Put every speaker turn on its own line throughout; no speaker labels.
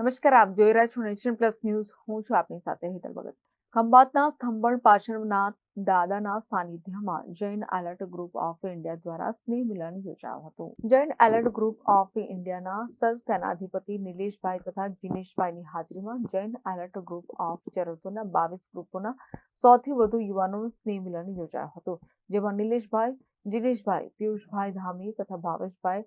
નમસ્કાર, આપ જોઈ રહ્યા છો નેશન પ્લસ ન્યૂઝ. હું છું આપની સાથે હેતલ ભગત. ખંભાતના સ્તંભણ પાછળના દાદાના સાનિધ્યમાં Jain alert group of India દ્વારા સ્નેહ મિલન યોજાયું હતું. જૈન એલર્ટ ગ્રુપ ઓફ ઇન્ડિયાના સરસેનાધિપતિ નિલેશભાઈ તથા જીનેશભાઈની હાજરીમાં જૈન એલર્ટ ગ્રુપ ઓફ ચરોતરના 22 ગ્રુપોના 100 થી વધુ યુવાનોનું સ્નેહ મિલન યોજાયું હતું, જેમાં નિલેશભાઈ, જીનેશભાઈ, પિયુષભાઈ ધામી તથા ભાવેશભાઈ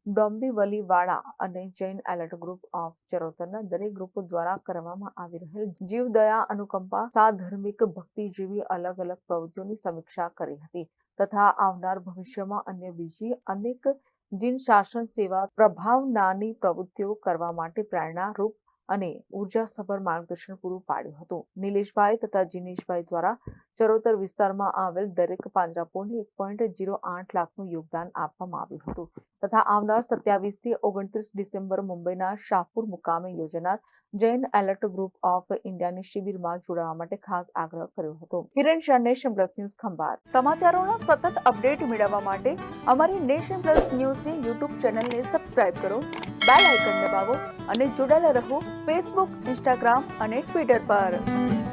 ડોંબીવલીવાળા અને જૈન એલર્ટ ગ્રુપ ઓફ ચરોતરના દરેક ગ્રુપો દ્વારા કરવામાં આવી રહેલ જીવદયા, અનુકંપા, સાધર્મિક ભક્તિ જેવી અલગ અલગ પ્રવૃત્તિઓની સમીક્ષા કરી હતી તથા આવનાર ભવિષ્યમાં અન્ય બીજી અનેક જીન શાસન સેવા પ્રભાવનાની પ્રવૃત્તિઓ કરવા માટે પ્રેરણારૂપ અને ઉર્જાસભર માર્ગદર્શન પૂરું પાડ્યું હતું. નિલેશભાઈ તથા જીનેશભાઈ દ્વારા ચરોતર વિસ્તારમાં આવેલ દરેક પાંજરાપોળને 1.08 લાખનું યોગદાન આપવામાં આવ્યું હતું તથા આવનાર 27 થી 29 ડિસેમ્બર મુંબઈના શાહપુર મુકામે યોજાનાર જૈન એલર્ટ ગ્રુપ ઓફ ઇન્ડિયાની શિબિરમાં જોડાવા માટે ખાસ આગ્રહ કર્યો હતો. Kiran Shah, nation plus news, Khambhat. સમાચારોના સતત અપડેટ મેળવવા માટે અમારી નેશન પ્લસ ન્યૂઝની યુટ્યુબ ચેનલને સબસ્ક્રાઇબ કરો, બેલ આઇકન દબાવો અને જોડાયેલા રહો ફેસબુક, ઇન્સ્ટાગ્રામ અને ટ્વિટર પર.